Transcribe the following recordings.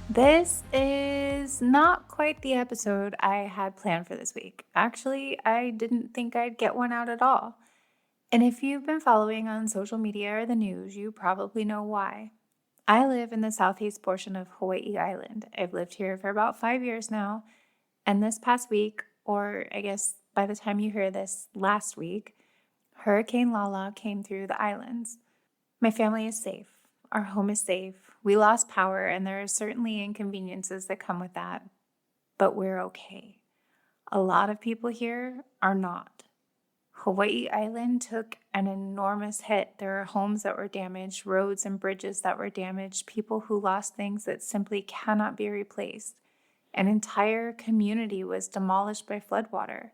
This is not quite the episode I had planned for this week. Actually, I didn't think I'd get one out at all. And if you've been following on social media or the news, you probably know why. I live in the southeast portion of Hawaiʻi Island. I've lived here for about 5 years now. And this past week, or I guess by the time you hear this, last week, Hurricane Lala came through the islands. My family is safe. Our home is safe. We lost power, and there are certainly inconveniences that come with that, but we're okay. A lot of people here are not. Hawaiʻi Island took an enormous hit. There are homes that were damaged, roads and bridges that were damaged, people who lost things that simply cannot be replaced. An entire community was demolished by floodwater.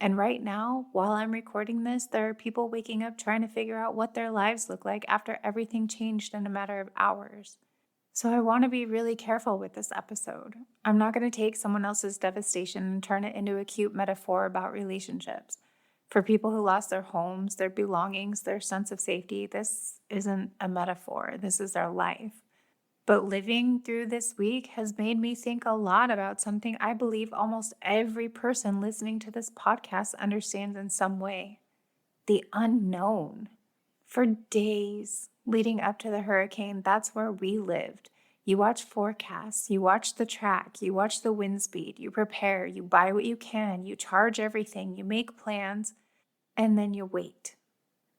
And right now, while I'm recording this, there are people waking up trying to figure out what their lives look like after everything changed in a matter of hours. So I want to be really careful with this episode. I'm not going to take someone else's devastation and turn it into a cute metaphor about relationships. For people who lost their homes, their belongings, their sense of safety, this isn't a metaphor. This is their life. But living through this week has made me think a lot about something I believe almost every person listening to this podcast understands in some way: the unknown. For days leading up to the hurricane, that's where we lived. You watch forecasts, you watch the track, you watch the wind speed, you prepare, you buy what you can, you charge everything, you make plans, and then you wait.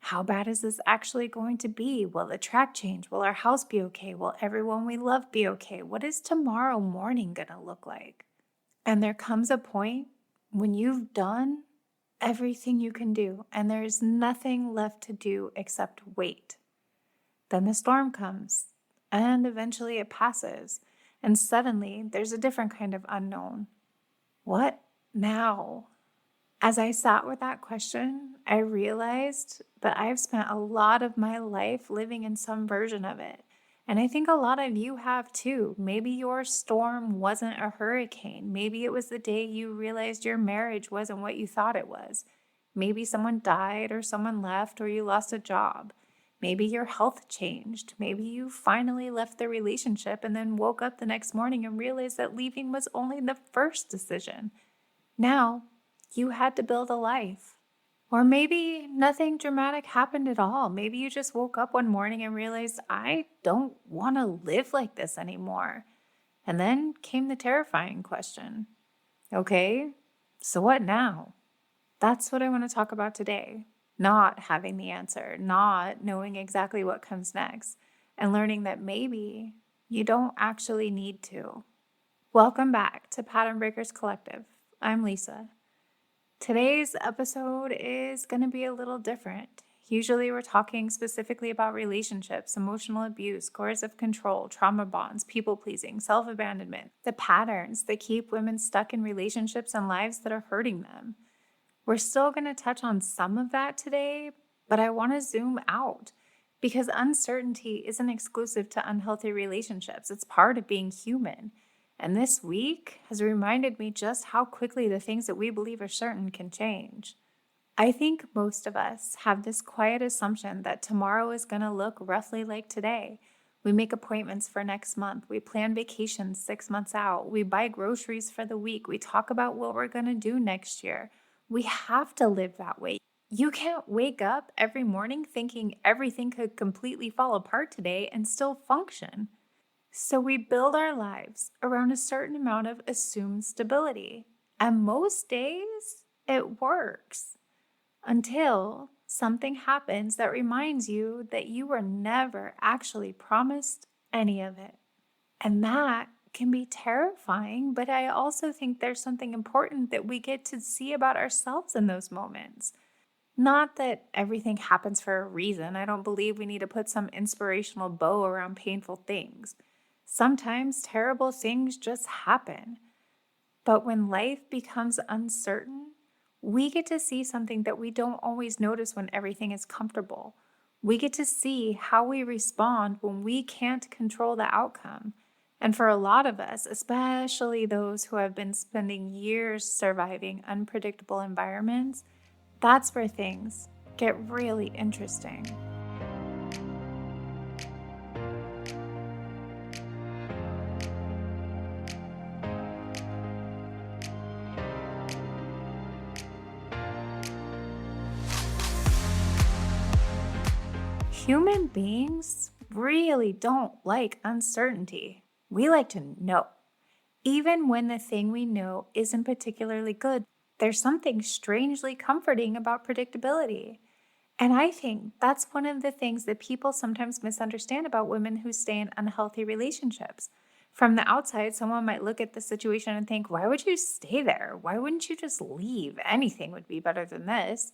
How bad is this actually going to be? Will the track change? Will our house be okay? Will everyone we love be okay? What is tomorrow morning going to look like? And there comes a point when you've done everything you can do and there's nothing left to do except wait. Then the storm comes and eventually it passes. And suddenly there's a different kind of unknown. What now? As I sat with that question, I realized that I've spent a lot of my life living in some version of it. And I think a lot of you have too. Maybe your storm wasn't a hurricane. Maybe it was the day you realized your marriage wasn't what you thought it was. Maybe someone died or someone left or you lost a job. Maybe your health changed. Maybe you finally left the relationship and then woke up the next morning and realized that leaving was only the first decision. Now, you had to build a life. Or maybe nothing dramatic happened at all. Maybe you just woke up one morning and realized, I don't want to live like this anymore. And then came the terrifying question. Okay, so what now? That's what I want to talk about today. Not having the answer, not knowing exactly what comes next, and learning that maybe you don't actually need to. Welcome back to Pattern Breakers Collective. I'm Lisa. Today's episode is going to be a little different. Usually we're talking specifically about relationships, emotional abuse, coercive control, trauma bonds, people-pleasing, self-abandonment, the patterns that keep women stuck in relationships and lives that are hurting them. We're still going to touch on some of that today, but I want to zoom out because uncertainty isn't exclusive to unhealthy relationships. It's part of being human. And this week has reminded me just how quickly the things that we believe are certain can change. I think most of us have this quiet assumption that tomorrow is going to look roughly like today. We make appointments for next month. We plan vacations 6 months out. We buy groceries for the week. We talk about what we're going to do next year. We have to live that way. You can't wake up every morning thinking everything could completely fall apart today and still function. So we build our lives around a certain amount of assumed stability. And most days, it works. Until something happens that reminds you that you were never actually promised any of it. And that can be terrifying, but I also think there's something important that we get to see about ourselves in those moments. Not that everything happens for a reason. I don't believe we need to put some inspirational bow around painful things. Sometimes terrible things just happen. But when life becomes uncertain, we get to see something that we don't always notice when everything is comfortable. We get to see how we respond when we can't control the outcome. And for a lot of us, especially those who have been spending years surviving unpredictable environments, that's where things get really interesting. Human beings really don't like uncertainty. We like to know. Even when the thing we know isn't particularly good, there's something strangely comforting about predictability. And I think that's one of the things that people sometimes misunderstand about women who stay in unhealthy relationships. From the outside, someone might look at the situation and think, why would you stay there? Why wouldn't you just leave? Anything would be better than this.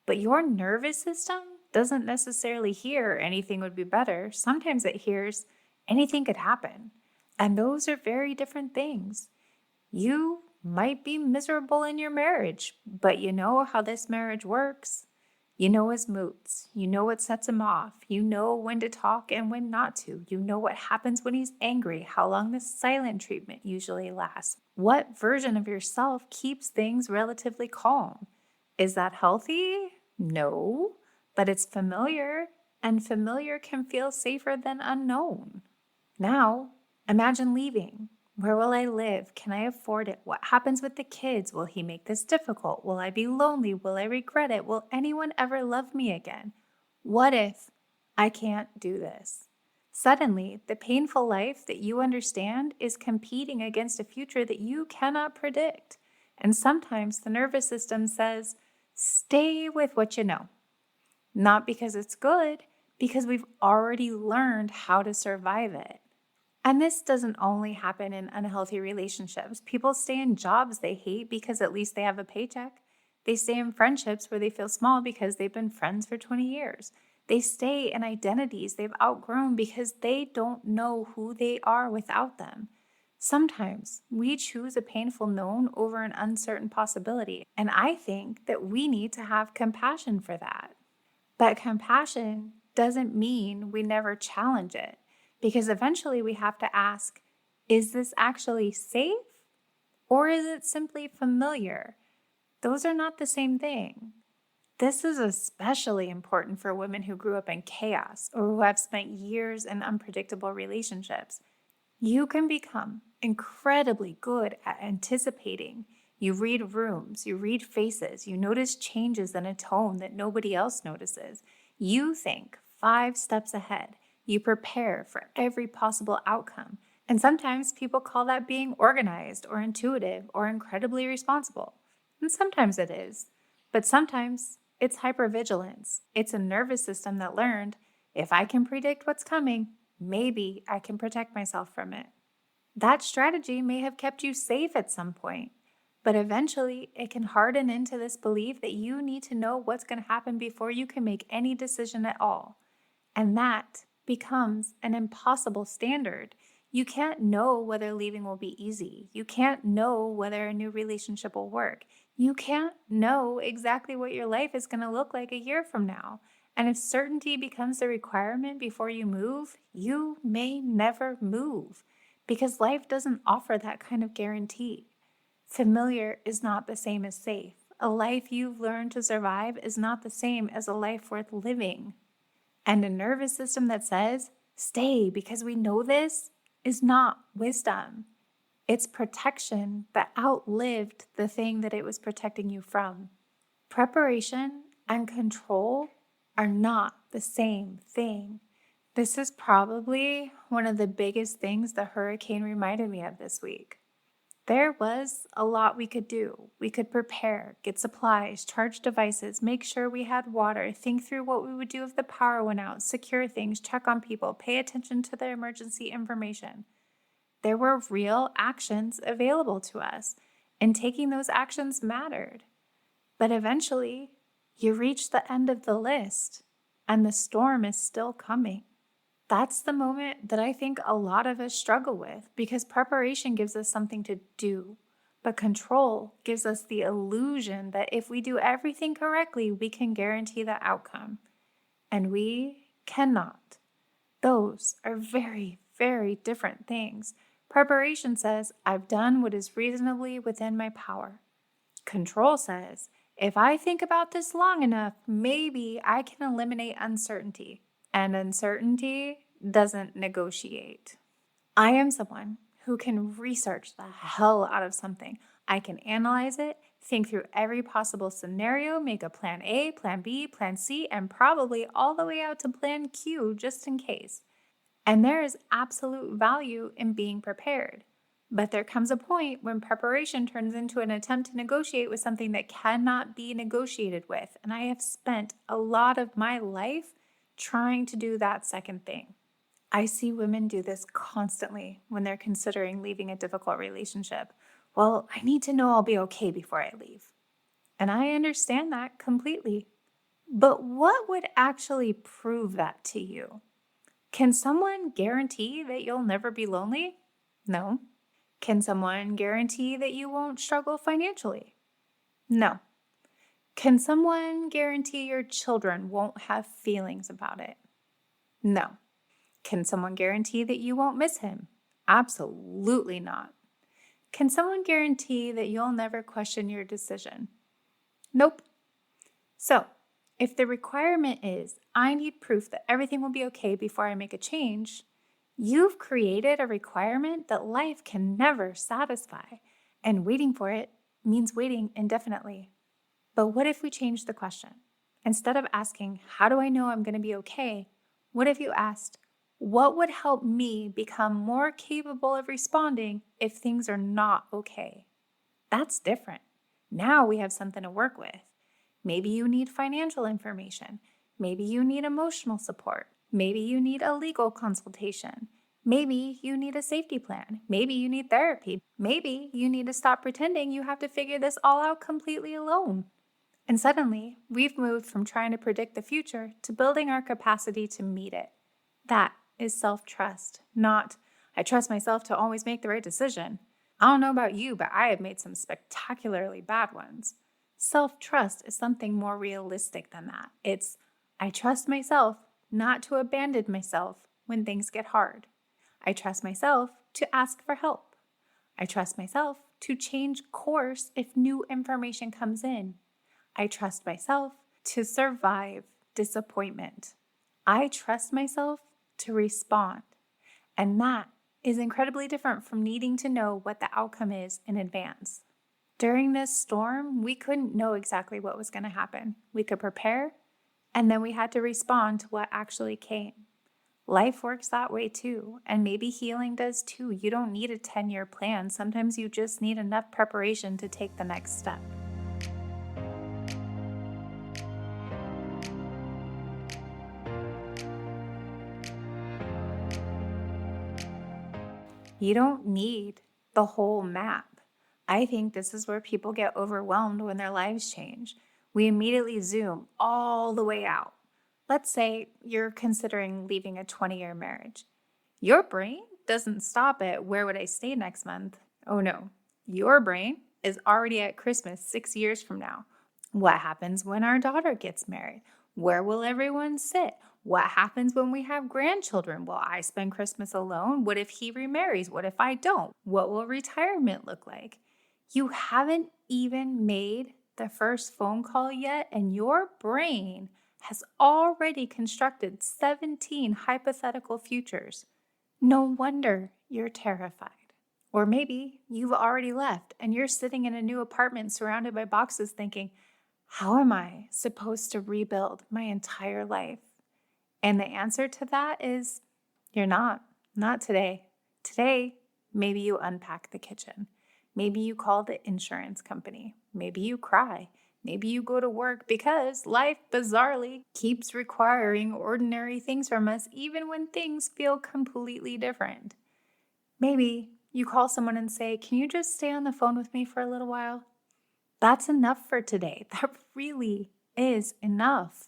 But your nervous system doesn't necessarily hear anything would be better. Sometimes it hears anything could happen. And those are very different things. You might be miserable in your marriage, but you know how this marriage works. You know his moods. You know what sets him off. You know when to talk and when not to. You know what happens when he's angry, how long the silent treatment usually lasts. What version of yourself keeps things relatively calm? Is that healthy? No, but it's familiar, and familiar can feel safer than unknown. Now, imagine leaving. Where will I live? Can I afford it? What happens with the kids? Will he make this difficult? Will I be lonely? Will I regret it? Will anyone ever love me again? What if I can't do this? Suddenly, the painful life that you understand is competing against a future that you cannot predict. And sometimes the nervous system says, stay with what you know. Not because it's good, because we've already learned how to survive it. And this doesn't only happen in unhealthy relationships. People stay in jobs they hate because at least they have a paycheck. They stay in friendships where they feel small because they've been friends for 20 years. They stay in identities they've outgrown because they don't know who they are without them. Sometimes we choose a painful known over an uncertain possibility, and I think that we need to have compassion for that. But compassion doesn't mean we never challenge it. Because eventually we have to ask, is this actually safe? Or is it simply familiar? Those are not the same thing. This is especially important for women who grew up in chaos or who have spent years in unpredictable relationships. You can become incredibly good at anticipating. You read rooms, you read faces, you notice changes in a tone that nobody else notices. You think 5 steps ahead. You prepare for every possible outcome. And sometimes people call that being organized or intuitive or incredibly responsible. And sometimes it is. But sometimes it's hypervigilance. It's a nervous system that learned, if I can predict what's coming, maybe I can protect myself from it. That strategy may have kept you safe at some point, but eventually it can harden into this belief that you need to know what's going to happen before you can make any decision at all. And that becomes an impossible standard. You can't know whether leaving will be easy. You can't know whether a new relationship will work. You can't know exactly what your life is going to look like a year from now. And if certainty becomes the requirement before you move, you may never move because life doesn't offer that kind of guarantee. Familiar is not the same as safe. A life you've learned to survive is not the same as a life worth living. And a nervous system that says, stay because we know this, is not wisdom. It's protection that outlived the thing that it was protecting you from. Preparation and control are not the same thing. This is probably one of the biggest things the hurricane reminded me of this week. There was a lot we could do. We could prepare, get supplies, charge devices, make sure we had water, think through what we would do if the power went out, secure things, check on people, pay attention to the emergency information. There were real actions available to us, and taking those actions mattered. But eventually, you reach the end of the list, and the storm is still coming. That's the moment that I think a lot of us struggle with because preparation gives us something to do, but control gives us the illusion that if we do everything correctly, we can guarantee the outcome. And we cannot. Those are very, very different things. Preparation says, I've done what is reasonably within my power. Control says, if I think about this long enough, maybe I can eliminate uncertainty. And uncertainty doesn't negotiate. I am someone who can research the hell out of something. I can analyze it, Think through every possible scenario, make a plan A, plan B, plan C, and probably all the way out to plan Q just in case. And there is absolute value in being prepared. But there comes a point when preparation turns into an attempt to negotiate with something that cannot be negotiated with. And I have spent a lot of my life trying to do that second thing. I see women do this constantly when they're considering leaving a difficult relationship. Well, I need to know I'll be okay before I leave. And I understand that completely. But what would actually prove that to you? Can someone guarantee that you'll never be lonely? No. Can someone guarantee that you won't struggle financially? No. Can someone guarantee your children won't have feelings about it? No. Can someone guarantee that you won't miss him? Absolutely not. Can someone guarantee that you'll never question your decision? Nope. So, if the requirement is, I need proof that everything will be okay before I make a change, you've created a requirement that life can never satisfy, and waiting for it means waiting indefinitely. But what if we change the question? Instead of asking, how do I know I'm going to be okay? What if you asked, what would help me become more capable of responding if things are not okay? That's different. Now we have something to work with. Maybe you need financial information. Maybe you need emotional support. Maybe you need a legal consultation. Maybe you need a safety plan. Maybe you need therapy. Maybe you need to stop pretending you have to figure this all out completely alone. And suddenly, we've moved from trying to predict the future to building our capacity to meet it. That is self-trust, not, I trust myself to always make the right decision. I don't know about you, but I have made some spectacularly bad ones. Self-trust is something more realistic than that. It's, I trust myself not to abandon myself when things get hard. I trust myself to ask for help. I trust myself to change course if new information comes in. I trust myself to survive disappointment. I trust myself to respond. And that is incredibly different from needing to know what the outcome is in advance. During this storm, we couldn't know exactly what was going to happen. We could prepare, and then we had to respond to what actually came. Life works that way too, and maybe healing does too. You don't need a 10-year plan. Sometimes you just need enough preparation to take the next step. You don't need the whole map. I think this is where people get overwhelmed when their lives change. We immediately zoom all the way out. Let's say you're considering leaving a 20-year marriage. Your brain doesn't stop at where would I stay next month? Oh no, your brain is already at Christmas 6 years from now. What happens when our daughter gets married? Where will everyone sit? What happens when we have grandchildren? Will I spend Christmas alone? What if he remarries? What if I don't? What will retirement look like? You haven't even made the first phone call yet, and your brain has already constructed 17 hypothetical futures. No wonder you're terrified. Or maybe you've already left and you're sitting in a new apartment surrounded by boxes thinking, how am I supposed to rebuild my entire life? And the answer to that is, you're not today. Today, maybe you unpack the kitchen. Maybe you call the insurance company. Maybe you cry. Maybe you go to work because life bizarrely keeps requiring ordinary things from us even when things feel completely different. Maybe you call someone and say, can you just stay on the phone with me for a little while? That's enough for today. That really is enough.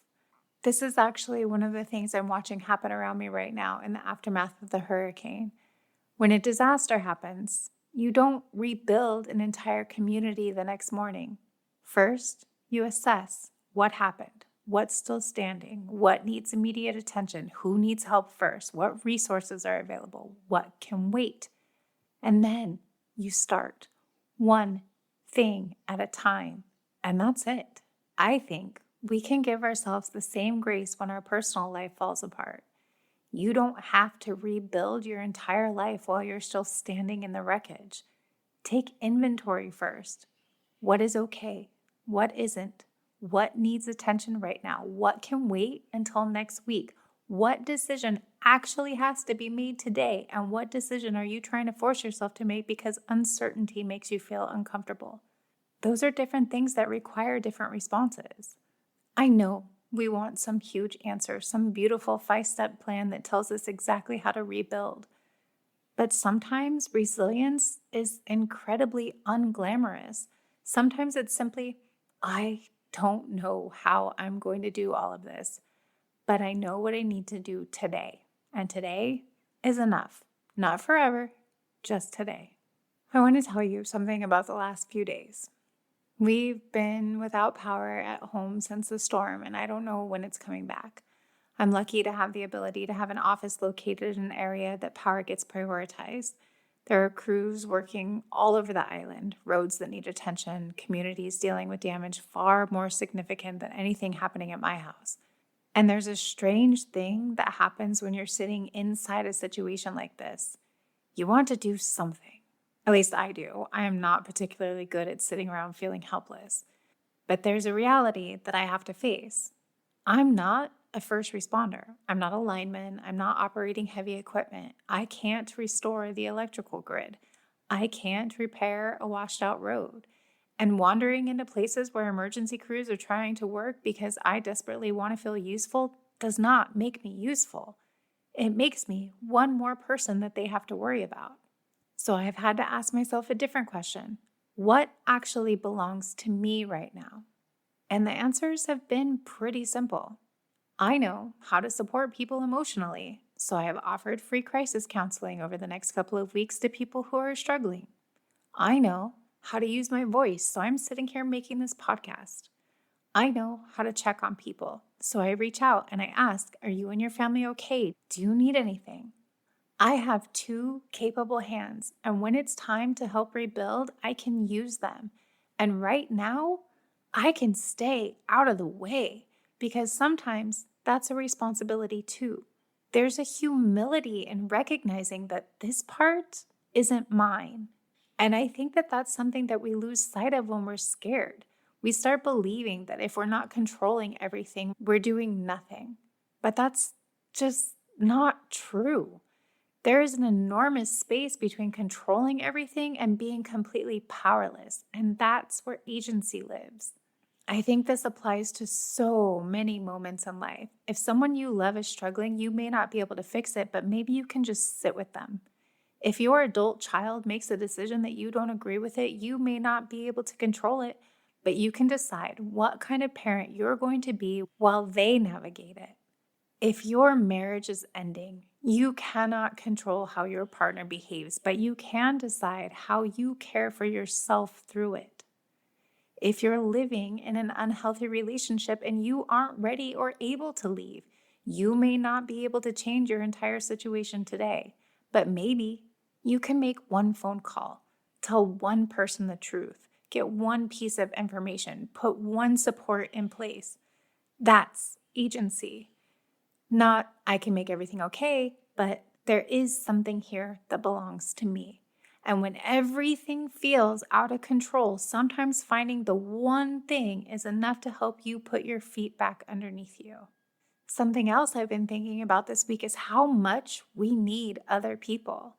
This is actually one of the things I'm watching happen around me right now in the aftermath of the hurricane. When a disaster happens, you don't rebuild an entire community the next morning. First, you assess what happened, what's still standing, what needs immediate attention, who needs help first, what resources are available, what can wait. And then you start one thing at a time, and that's it. I think we can give ourselves the same grace when our personal life falls apart. You don't have to rebuild your entire life while you're still standing in the wreckage. Take inventory first. What is okay? What isn't? What needs attention right now? What can wait until next week? What decision actually has to be made today? And what decision are you trying to force yourself to make because uncertainty makes you feel uncomfortable? Those are different things that require different responses. I know we want some huge answer, some beautiful 5-step plan that tells us exactly how to rebuild. But sometimes resilience is incredibly unglamorous. Sometimes it's simply, I don't know how I'm going to do all of this, but I know what I need to do today. And today is enough. Not forever, just today. I want to tell you something about the last few days. We've been without power at home since the storm, and I don't know when it's coming back. I'm lucky to have the ability to have an office located in an area that power gets prioritized. There are crews working all over the island, roads that need attention, communities dealing with damage far more significant than anything happening at my house. And there's a strange thing that happens when you're sitting inside a situation like this. You want to do something. At least I do. I am not particularly good at sitting around feeling helpless. But there's a reality that I have to face. I'm not a first responder. I'm not a lineman. I'm not operating heavy equipment. I can't restore the electrical grid. I can't repair a washed out road. And wandering into places where emergency crews are trying to work because I desperately want to feel useful does not make me useful. It makes me one more person that they have to worry about. So I have had to ask myself a different question. What actually belongs to me right now? And the answers have been pretty simple. I know how to support people emotionally, so I have offered free crisis counseling over the next couple of weeks to people who are struggling. I know how to use my voice, so I'm sitting here making this podcast. I know how to check on people, so I reach out and I ask, are you and your family okay? Do you need anything? I have 2 capable hands, and when it's time to help rebuild, I can use them. And right now, I can stay out of the way because sometimes that's a responsibility too. There's a humility in recognizing that this part isn't mine. And I think that that's something that we lose sight of when we're scared. We start believing that if we're not controlling everything, we're doing nothing. But that's just not true. There is an enormous space between controlling everything and being completely powerless, and that's where agency lives. I think this applies to so many moments in life. If someone you love is struggling, you may not be able to fix it, but maybe you can just sit with them. If your adult child makes a decision that you don't agree with it, you may not be able to control it, but you can decide what kind of parent you're going to be while they navigate it. If your marriage is ending, you cannot control how your partner behaves, but you can decide how you care for yourself through it. If you're living in an unhealthy relationship and you aren't ready or able to leave, you may not be able to change your entire situation today, but maybe you can make one phone call, tell one person the truth, get one piece of information, put one support in place. That's agency. Not, I can make everything okay, but there is something here that belongs to me. And when everything feels out of control, sometimes finding the one thing is enough to help you put your feet back underneath you. Something else I've been thinking about this week is how much we need other people.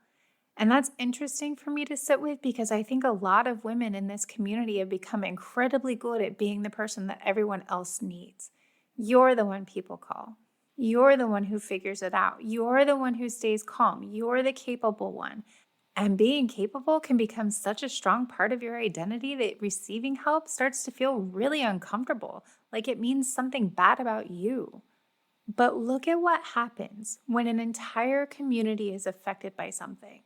And that's interesting for me to sit with because I think a lot of women in this community have become incredibly good at being the person that everyone else needs. You're the one people call. You're the one who figures it out. You're the one who stays calm. You're the capable one. And being capable can become such a strong part of your identity that receiving help starts to feel really uncomfortable, like it means something bad about you. But look at what happens when an entire community is affected by something.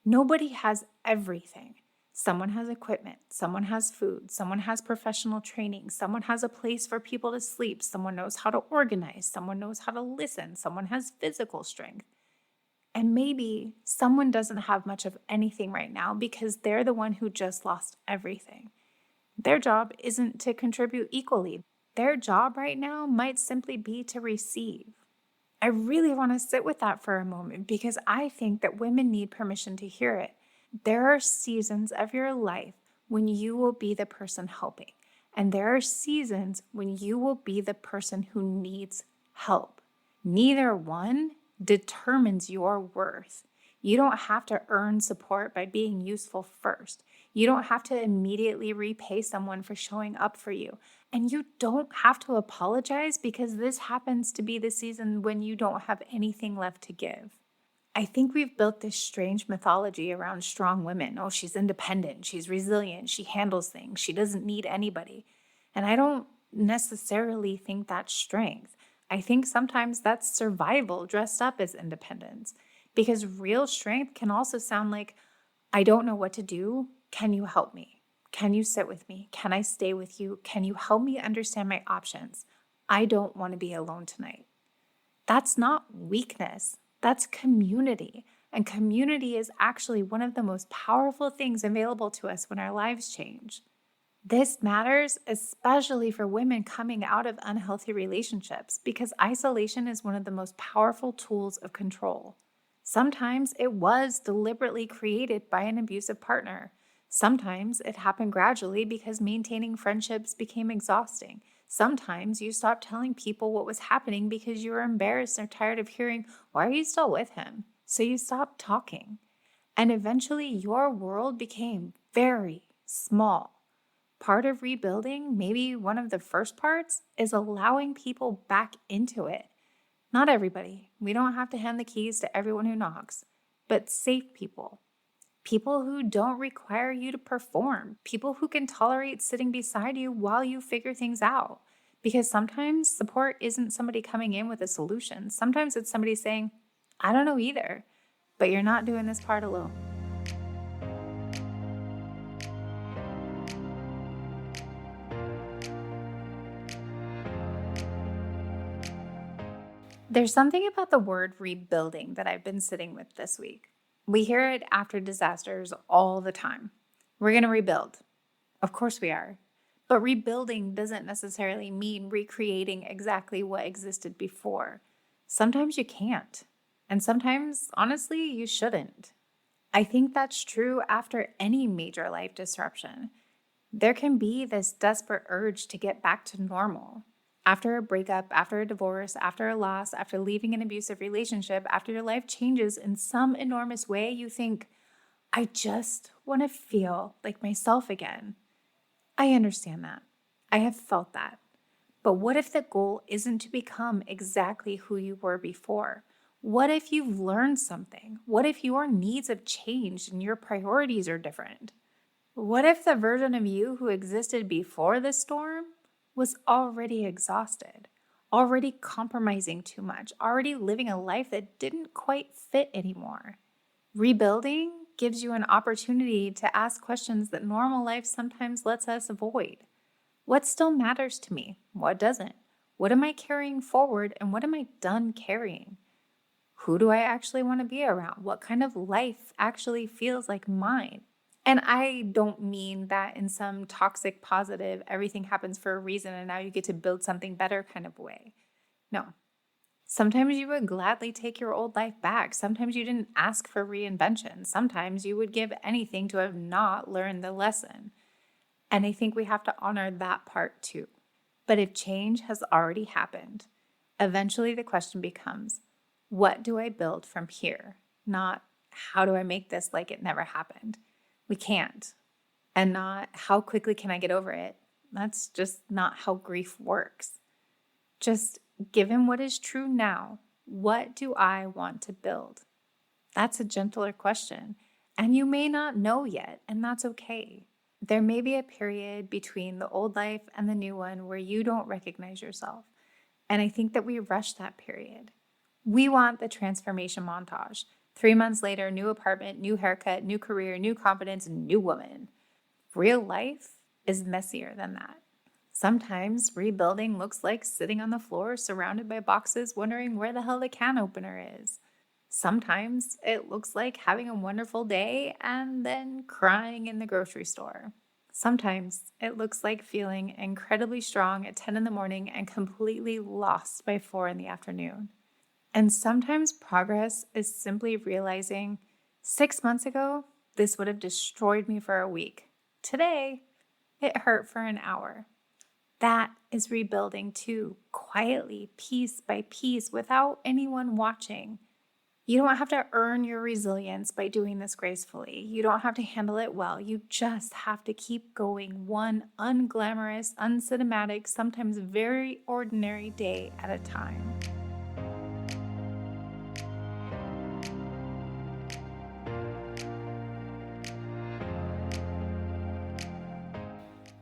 Nobody has everything. Someone has equipment, someone has food, someone has professional training, someone has a place for people to sleep, someone knows how to organize, someone knows how to listen, someone has physical strength. And maybe someone doesn't have much of anything right now because they're the one who just lost everything. Their job isn't to contribute equally. Their job right now might simply be to receive. I really want to sit with that for a moment because I think that women need permission to hear it. There are seasons of your life when you will be the person helping. And there are seasons when you will be the person who needs help. Neither one determines your worth. You don't have to earn support by being useful first. You don't have to immediately repay someone for showing up for you. And you don't have to apologize because this happens to be the season when you don't have anything left to give. I think we've built this strange mythology around strong women. Oh, she's independent, she's resilient, she handles things, she doesn't need anybody. And I don't necessarily think that's strength. I think sometimes that's survival dressed up as independence. Because real strength can also sound like, I don't know what to do. Can you help me? Can you sit with me? Can I stay with you? Can you help me understand my options? I don't want to be alone tonight. That's not weakness. That's community. And community is actually one of the most powerful things available to us when our lives change. This matters especially for women coming out of unhealthy relationships because isolation is one of the most powerful tools of control. Sometimes it was deliberately created by an abusive partner. Sometimes it happened gradually because maintaining friendships became exhausting. Sometimes you stopped telling people what was happening because you were embarrassed or tired of hearing, "Why are you still with him?" So you stopped talking. And eventually your world became very small. Part of rebuilding, maybe one of the first parts, is allowing people back into it. Not everybody. We don't have to hand the keys to everyone who knocks, but safe people. People who don't require you to perform. People who can tolerate sitting beside you while you figure things out. Because sometimes support isn't somebody coming in with a solution. Sometimes it's somebody saying, I don't know either, but you're not doing this part alone. There's something about the word rebuilding that I've been sitting with this week. We hear it after disasters all the time. We're going to rebuild. Of course we are. But rebuilding doesn't necessarily mean recreating exactly what existed before. Sometimes you can't. And sometimes, honestly, you shouldn't. I think that's true after any major life disruption. There can be this desperate urge to get back to normal. After a breakup, after a divorce, after a loss, after leaving an abusive relationship, after your life changes in some enormous way, you think, I just want to feel like myself again. I understand that. I have felt that. But what if the goal isn't to become exactly who you were before? What if you've learned something? What if your needs have changed and your priorities are different? What if the version of you who existed before the storm was already exhausted, already compromising too much, already living a life that didn't quite fit anymore? Rebuilding gives you an opportunity to ask questions that normal life sometimes lets us avoid. What still matters to me? What doesn't? What am I carrying forward and what am I done carrying? Who do I actually want to be around? What kind of life actually feels like mine? And I don't mean that in some toxic, positive, everything happens for a reason and now you get to build something better kind of way. No. Sometimes you would gladly take your old life back. Sometimes you didn't ask for reinvention. Sometimes you would give anything to have not learned the lesson. And I think we have to honor that part too. But if change has already happened, eventually the question becomes, what do I build from here? Not how do I make this like it never happened? We can't. And not how quickly can I get over it? That's just not how grief works. Just given what is true now, what do I want to build? That's a gentler question. And you may not know yet, and that's okay. There may be a period between the old life and the new one where you don't recognize yourself. And I think that we rush that period. We want the transformation montage. 3 months later, new apartment, new haircut, new career, new confidence, new woman. Real life is messier than that. Sometimes rebuilding looks like sitting on the floor surrounded by boxes wondering where the hell the can opener is. Sometimes it looks like having a wonderful day and then crying in the grocery store. Sometimes it looks like feeling incredibly strong at 10 in the morning and completely lost by 4 in the afternoon. And sometimes progress is simply realizing 6 months ago, this would have destroyed me for a week. Today, it hurt for an hour. That is rebuilding too, quietly, piece by piece, without anyone watching. You don't have to earn your resilience by doing this gracefully. You don't have to handle it well. You just have to keep going one unglamorous, uncinematic, sometimes very ordinary day at a time.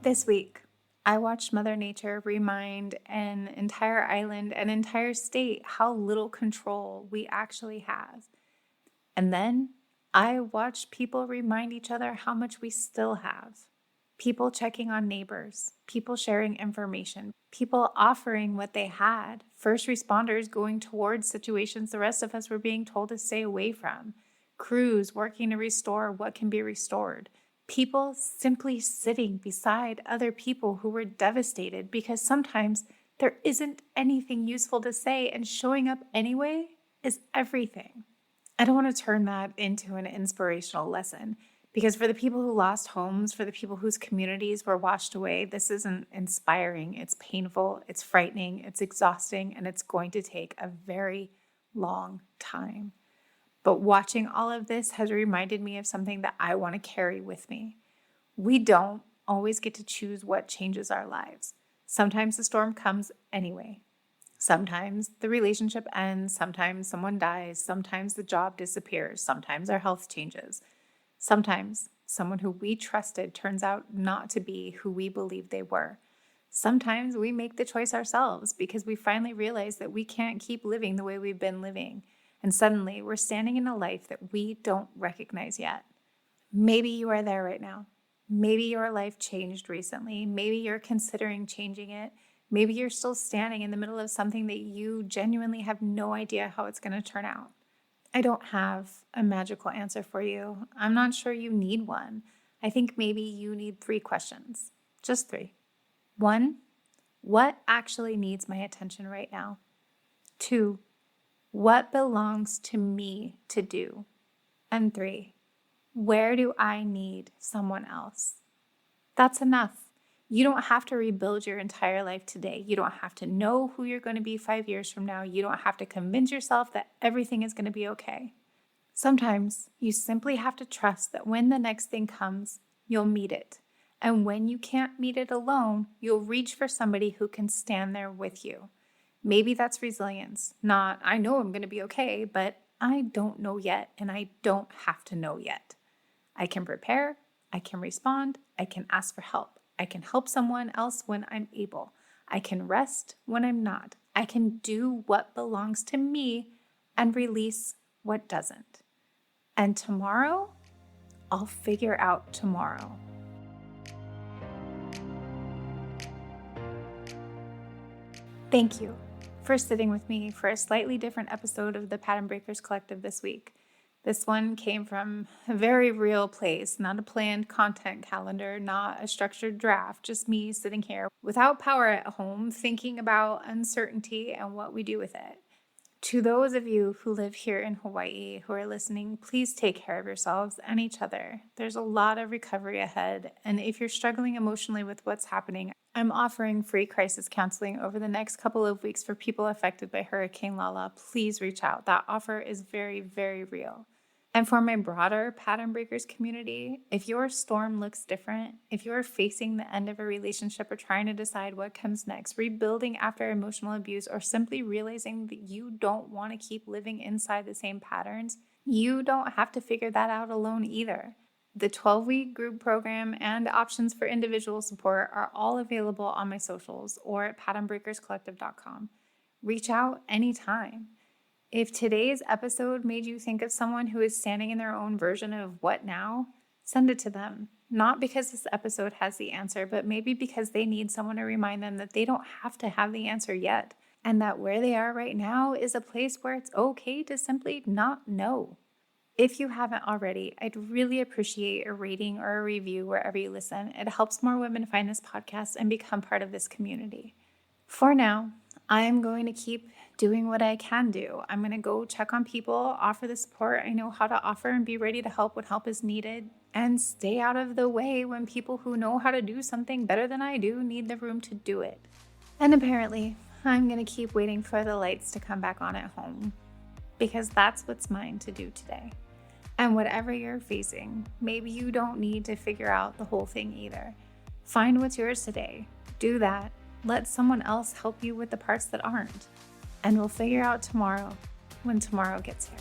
This week, I watched Mother Nature remind an entire island, an entire state, how little control we actually have. And then I watched people remind each other how much we still have. People checking on neighbors, people sharing information, people offering what they had, first responders going towards situations the rest of us were being told to stay away from, crews working to restore what can be restored, people simply sitting beside other people who were devastated because sometimes there isn't anything useful to say and showing up anyway is everything. I don't want to turn that into an inspirational lesson because for the people who lost homes, for the people whose communities were washed away, this isn't inspiring. It's painful, it's frightening, it's exhausting, and it's going to take a very long time. But watching all of this has reminded me of something that I want to carry with me. We don't always get to choose what changes our lives. Sometimes the storm comes anyway. Sometimes the relationship ends, sometimes someone dies, sometimes the job disappears, sometimes our health changes. Sometimes someone who we trusted turns out not to be who we believed they were. Sometimes we make the choice ourselves because we finally realize that we can't keep living the way we've been living. And suddenly we're standing in a life that we don't recognize yet. Maybe you are there right now. Maybe your life changed recently. Maybe you're considering changing it. Maybe you're still standing in the middle of something that you genuinely have no idea how it's going to turn out. I don't have a magical answer for you. I'm not sure you need one. I think maybe you need 3 questions. Just 3. 1, what actually needs my attention right now? 2, what belongs to me to do? And 3, where do I need someone else? That's enough. You don't have to rebuild your entire life today. You don't have to know who you're going to be 5 years from now. You don't have to convince yourself that everything is going to be okay. Sometimes you simply have to trust that when the next thing comes, you'll meet it. And when you can't meet it alone, you'll reach for somebody who can stand there with you. Maybe that's resilience. Not, I know I'm going to be okay, but I don't know yet, and I don't have to know yet. I can prepare, I can respond, I can ask for help. I can help someone else when I'm able. I can rest when I'm not. I can do what belongs to me and release what doesn't. And tomorrow, I'll figure out tomorrow. Thank you for sitting with me for a slightly different episode of the Pattern Breakers Collective this week. This one came from a very real place, not a planned content calendar, not a structured draft, just me sitting here without power at home, thinking about uncertainty and what we do with it. To those of you who live here in Hawaii who are listening, please take care of yourselves and each other. There's a lot of recovery ahead, and if you're struggling emotionally with what's happening, I'm offering free crisis counseling over the next couple of weeks for people affected by Hurricane Lala. Please reach out. That offer is very, very real. And for my broader Pattern Breakers community, if your storm looks different, if you're facing the end of a relationship or trying to decide what comes next, rebuilding after emotional abuse, or simply realizing that you don't want to keep living inside the same patterns, you don't have to figure that out alone either. The 12-week group program and options for individual support are all available on my socials or at patternbreakerscollective.com. Reach out anytime. If today's episode made you think of someone who is standing in their own version of what now, send it to them. Not because this episode has the answer, but maybe because they need someone to remind them that they don't have to have the answer yet, and that where they are right now is a place where it's okay to simply not know. If you haven't already, I'd really appreciate a rating or a review wherever you listen. It helps more women find this podcast and become part of this community. For now, I'm going to keep doing what I can do. I'm going to go check on people, offer the support I know how to offer, and be ready to help when help is needed. and stay out of the way when people who know how to do something better than I do need the room to do it. And apparently, I'm going to keep waiting for the lights to come back on at home, because that's what's mine to do today. And whatever you're facing, maybe you don't need to figure out the whole thing either. Find what's yours today. Do that. Let someone else help you with the parts that aren't. And we'll figure out tomorrow when tomorrow gets here.